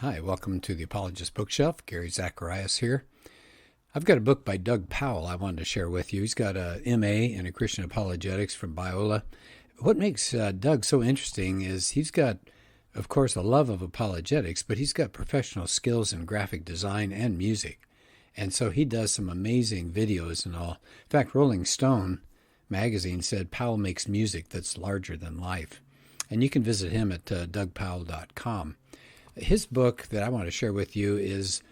Hi, welcome to the Apologist Bookshelf. Gary Zacharias here. I've got a book by Doug Powell I wanted to share with you. He's got a MA in a Christian Apologetics from Biola. What makes Doug so interesting is he's got, of course, a love of apologetics, but he's got professional skills in graphic design and music. And so he does some amazing videos and all. In fact, Rolling Stone magazine said Powell makes music that's larger than life. And you can visit him at dougpowell.com. His book that I want to share with you is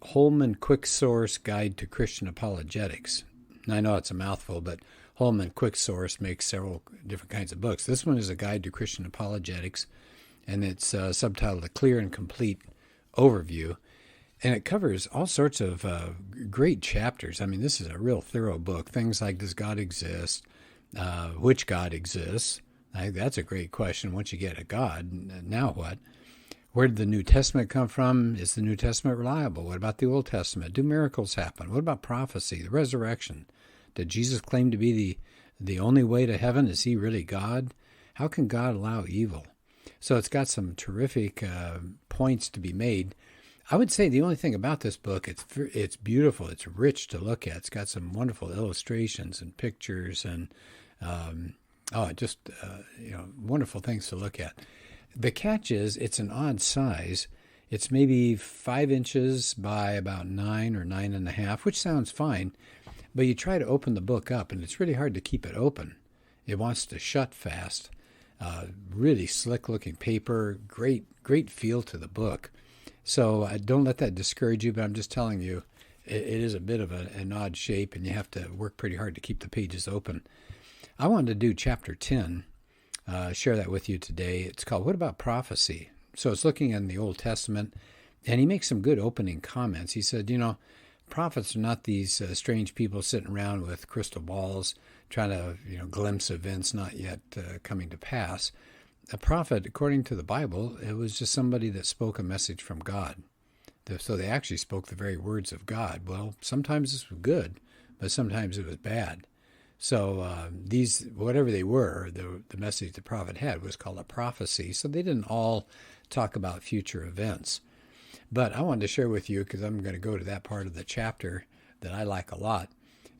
Holman Quick Source Guide to Christian Apologetics. And I know it's a mouthful, but Holman Quick Source makes several different kinds of books. This one is a guide to Christian apologetics, and it's subtitled A Clear and Complete Overview. And it covers all sorts of great chapters. I mean, this is a real thorough book. Things like, does God exist? Which God exists? That's a great question. Once you get a God, now what? Where did the New Testament come from? Is the New Testament reliable? What about the Old Testament? Do miracles happen? What about prophecy, the resurrection? Did Jesus claim to be the only way to heaven? Is he really God? How can God allow evil? So it's got some terrific points to be made. I would say the only thing about this book, it's beautiful. It's rich to look at. It's got some wonderful illustrations and pictures and wonderful things to look at. The catch is it's an odd size. It's maybe 5 inches by about 9 or 9.5, which sounds fine. But you try to open the book up, and it's really hard to keep it open. It wants to shut fast. Really slick-looking paper, great feel to the book. So don't let that discourage you, but I'm just telling you, it is a bit of an odd shape, and you have to work pretty hard to keep the pages open. I wanted to do chapter 10. Share that with you today. It's called What About Prophecy? So it's looking in the Old Testament, and he makes some good opening comments. He said, prophets are not these strange people sitting around with crystal balls trying to glimpse events not yet coming to pass. A prophet, according to the Bible, it was just somebody that spoke a message from God. So they actually spoke the very words of God. Well, sometimes this was good, but sometimes it was bad. So these, whatever they were, the message the prophet had was called a prophecy. So they didn't all talk about future events. But I wanted to share with you, because I'm going to go to that part of the chapter that I like a lot.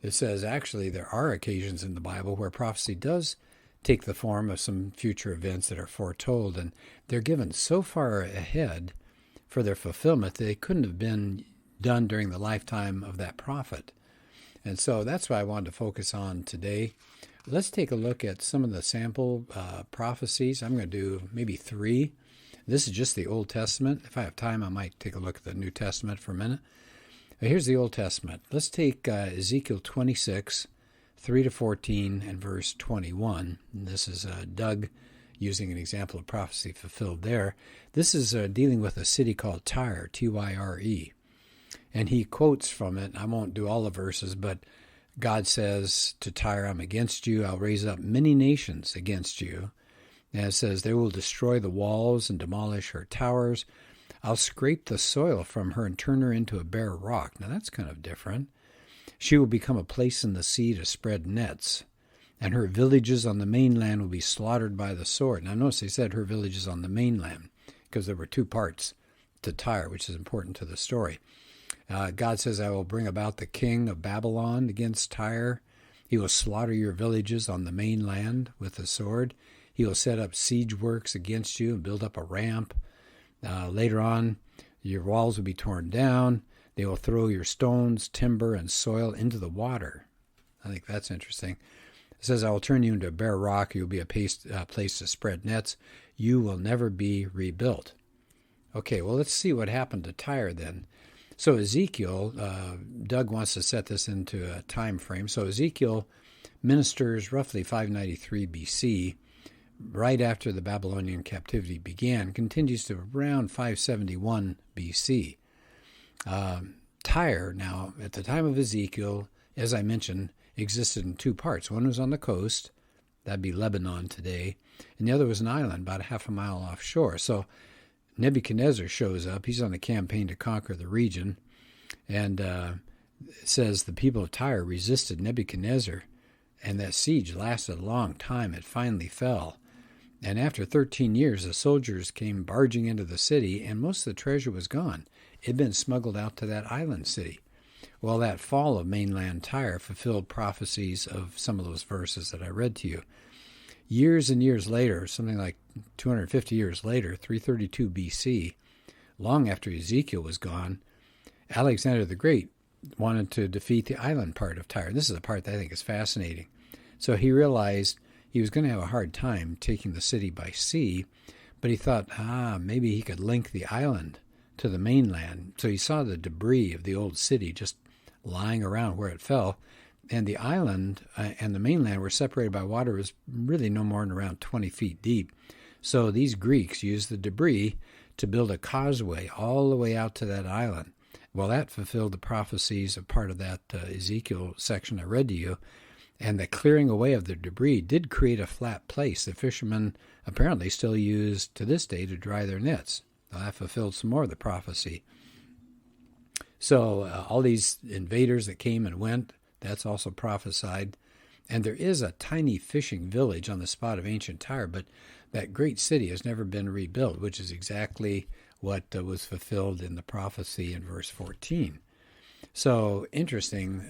It says, actually, there are occasions in the Bible where prophecy does take the form of some future events that are foretold, and they're given so far ahead for their fulfillment that they couldn't have been done during the lifetime of that prophet. And so that's what I wanted to focus on today. Let's take a look at some of the sample prophecies. I'm going to do maybe 3. This is just the Old Testament. If I have time, I might take a look at the New Testament for a minute. Here's the Old Testament. Let's take Ezekiel 26, 3 to 14, and verse 21. And this is Doug using an example of prophecy fulfilled there. This is dealing with a city called Tyre, Tyre. And he quotes from it. I won't do all the verses, but God says to Tyre, I'm against you. I'll raise up many nations against you. And it says, they will destroy the walls and demolish her towers. I'll scrape the soil from her and turn her into a bare rock. Now that's kind of different. She will become a place in the sea to spread nets, and her villages on the mainland will be slaughtered by the sword. Now notice they said her villages on the mainland, because there were 2 parts to Tyre, which is important to the story. God says, I will bring about the king of Babylon against Tyre. He will slaughter your villages on the mainland with the sword. He will set up siege works against you and build up a ramp. Later on, your walls will be torn down. They will throw your stones, timber, and soil into the water. I think that's interesting. It says, I will turn you into a bare rock. You will be a place to spread nets. You will never be rebuilt. Okay, well, let's see what happened to Tyre then. So Ezekiel, Doug wants to set this into a time frame. So Ezekiel ministers roughly 593 BC, right after the Babylonian captivity began, continues to around 571 BC. Tyre, now, at the time of Ezekiel, as I mentioned, existed in 2 parts. One was on the coast, that'd be Lebanon today, and the other was an island about a half a mile offshore. So Nebuchadnezzar shows up. He's on a campaign to conquer the region, and it says the people of Tyre resisted Nebuchadnezzar, and that siege lasted a long time. It finally fell. And after 13 years, the soldiers came barging into the city, and most of the treasure was gone. It had been smuggled out to that island city. Well, that fall of mainland Tyre fulfilled prophecies of some of those verses that I read to you. Years and years later, something like 250 years later, 332 BC, long after Ezekiel was gone, Alexander the Great wanted to defeat the island part of Tyre. This is the part that I think is fascinating. So he realized he was going to have a hard time taking the city by sea, but he thought, maybe he could link the island to the mainland. So he saw the debris of the old city just lying around where it fell, and the island and the mainland were separated by water. It was really no more than around 20 feet deep. So these Greeks used the debris to build a causeway all the way out to that island. Well, that fulfilled the prophecies of part of that Ezekiel section I read to you. And the clearing away of the debris did create a flat place the fishermen apparently still use to this day to dry their nets. That fulfilled some more of the prophecy. So all these invaders that came and went, that's also prophesied. And there is a tiny fishing village on the spot of ancient Tyre, but that great city has never been rebuilt, which is exactly what was fulfilled in the prophecy in verse 14. So interesting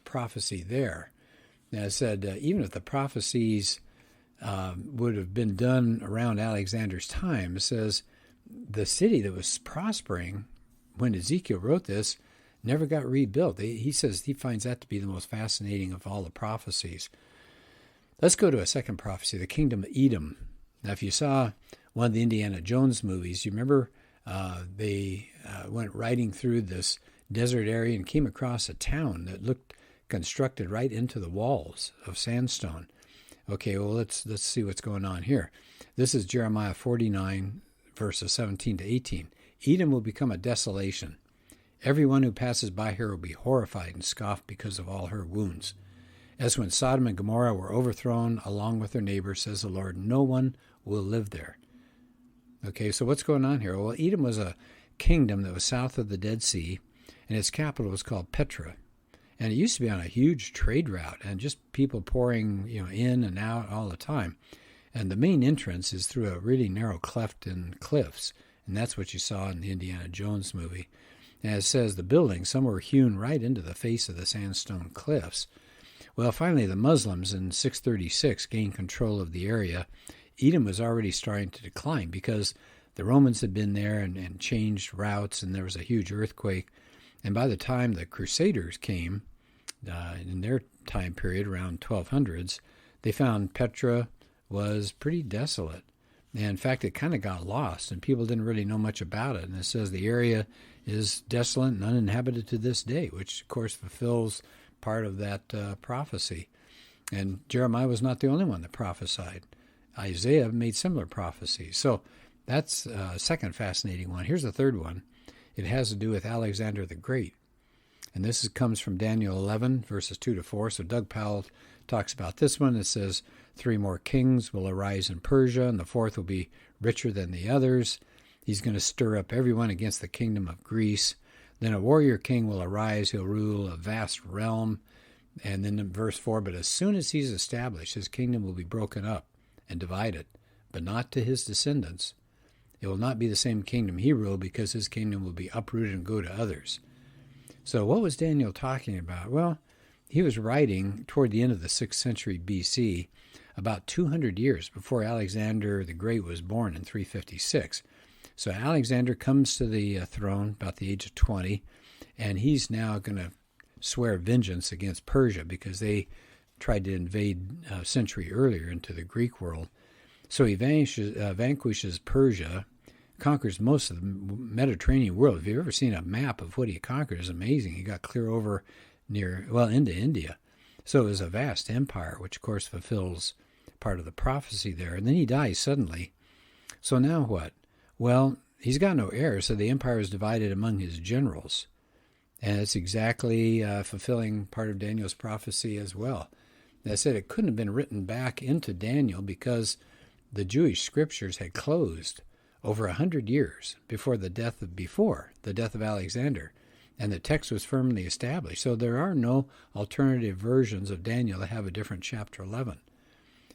prophecy there. Now, it said, even if the prophecies would have been done around Alexander's time, it says the city that was prospering when Ezekiel wrote this never got rebuilt. He says he finds that to be the most fascinating of all the prophecies. Let's go to a second prophecy, the kingdom of Edom. Now, if you saw one of the Indiana Jones movies, you remember they went riding through this desert area and came across a town that looked constructed right into the walls of sandstone. Okay, well, let's see what's going on here. This is Jeremiah 49, verses 17 to 18. Edom will become a desolation. Everyone who passes by her will be horrified and scoff because of all her wounds. As when Sodom and Gomorrah were overthrown along with their neighbors, says the Lord, no one will live there. Okay, so what's going on here? Well, Edom was a kingdom that was south of the Dead Sea, and its capital was called Petra. And it used to be on a huge trade route, and just people pouring, in and out all the time. And the main entrance is through a really narrow cleft in cliffs, and that's what you saw in the Indiana Jones movie. And it says the buildings, some were hewn right into the face of the sandstone cliffs. Well, finally, the Muslims in 636 gained control of the area. Edom was already starting to decline because the Romans had been there and changed routes, and there was a huge earthquake. And by the time the Crusaders came, in their time period, around 1200s, they found Petra was pretty desolate. And in fact, it kind of got lost, and people didn't really know much about it. And it says the area is desolate and uninhabited to this day, which, of course, fulfills part of that prophecy. And Jeremiah was not the only one that prophesied. Isaiah made similar prophecies. So that's a second fascinating one. Here's the third one. It has to do with Alexander the Great. And this comes from Daniel 11, verses 2 to 4. So Doug Powell talks about this one. It says, 3 more kings will arise in Persia, and the fourth will be richer than the others. He's going to stir up everyone against the kingdom of Greece. Then a warrior king will arise. He'll rule a vast realm. And then in verse 4, but as soon as he's established, his kingdom will be broken up and divided, but not to his descendants. It will not be the same kingdom he ruled, because his kingdom will be uprooted and go to others. So what was Daniel talking about? Well, he was writing toward the end of the 6th century BC, about 200 years before Alexander the Great was born in 356. So Alexander comes to the throne about the age of 20, and he's now going to swear vengeance against Persia because they tried to invade a century earlier into the Greek world. So he vanquishes Persia, conquers most of the Mediterranean world. If you've ever seen a map of what he conquered, it's amazing. He got clear over into India. So it was a vast empire, which of course fulfills part of the prophecy there. And then he dies suddenly. So now what? Well, he's got no heirs, so the empire is divided among his generals. And it's exactly fulfilling part of Daniel's prophecy as well. As I said, it couldn't have been written back into Daniel because the Jewish scriptures had closed over 100 years before the death of Alexander, and the text was firmly established. So there are no alternative versions of Daniel that have a different chapter 11.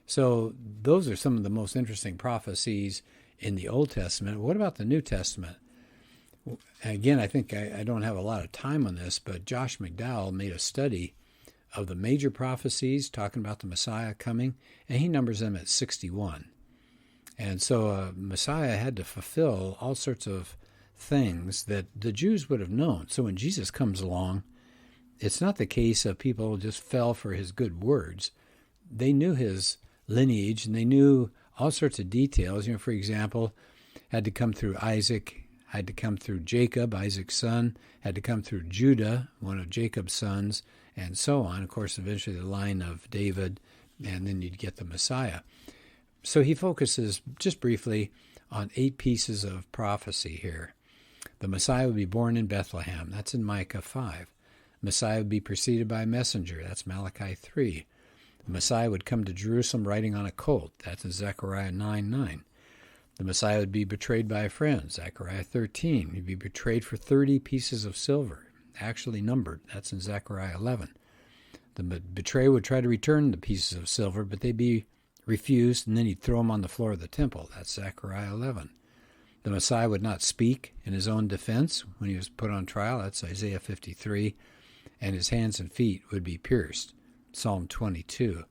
So those are some of the most interesting prophecies in the Old Testament. What about the New Testament? Again, I think I don't have a lot of time on this, but Josh McDowell made a study of the major prophecies talking about the Messiah coming, and he numbers them at 61. And so Messiah had to fulfill all sorts of things that the Jews would have known. So when Jesus comes along, it's not the case of people just fell for his good words. They knew his lineage, and they knew all sorts of details. For example, had to come through Isaac, had to come through Jacob, Isaac's son, had to come through Judah, one of Jacob's sons, and so on. Of course, eventually the line of David, and then you'd get the Messiah. So he focuses just briefly on 8 pieces of prophecy here. The Messiah would be born in Bethlehem. That's in Micah 5. Messiah would be preceded by a messenger. That's Malachi 3. The Messiah would come to Jerusalem riding on a colt. That's in Zechariah 9:9. The Messiah would be betrayed by a friend. Zechariah 13. He'd be betrayed for 30 pieces of silver, actually numbered. That's in Zechariah 11. The betrayer would try to return the pieces of silver, but they'd be refused, and then he'd throw them on the floor of the temple. That's Zechariah 11. The Messiah would not speak in his own defense when he was put on trial. That's Isaiah 53. And his hands and feet would be pierced. Psalm 22.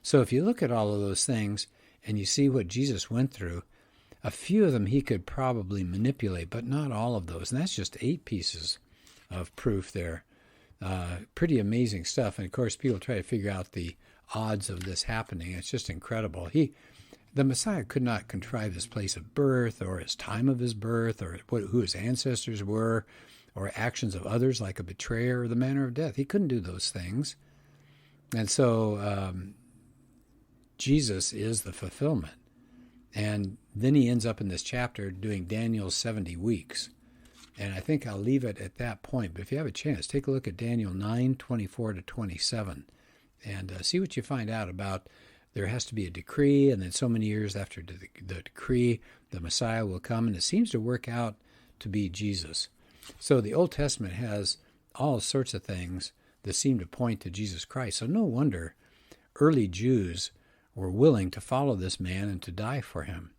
So if you look at all of those things and you see what Jesus went through, a few of them he could probably manipulate, but not all of those. And that's just 8 pieces of proof there. Pretty amazing stuff. And of course, people try to figure out the odds of this happening. It's just incredible. The Messiah could not contrive his place of birth or his time of his birth or who his ancestors were or actions of others like a betrayer or the manner of death. He couldn't do those things. And so Jesus is the fulfillment. And then he ends up in this chapter doing Daniel's 70 weeks. And I think I'll leave it at that point. But if you have a chance, take a look at Daniel 9:24 to 27 and see what you find out about. There has to be a decree, and then so many years after the decree, the Messiah will come, and it seems to work out to be Jesus. So the Old Testament has all sorts of things that seem to point to Jesus Christ. So no wonder early Jews were willing to follow this man and to die for him.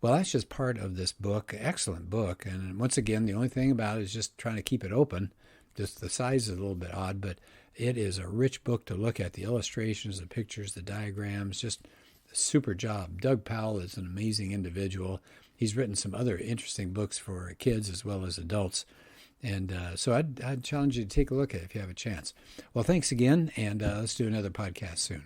Well, that's just part of this book, excellent book. And once again, the only thing about it is just trying to keep it open. Just the size is a little bit odd, but it is a rich book to look at. The illustrations, the pictures, the diagrams, just a super job. Doug Powell is an amazing individual. He's written some other interesting books for kids as well as adults. And so I'd challenge you to take a look at it if you have a chance. Well, thanks again, and let's do another podcast soon.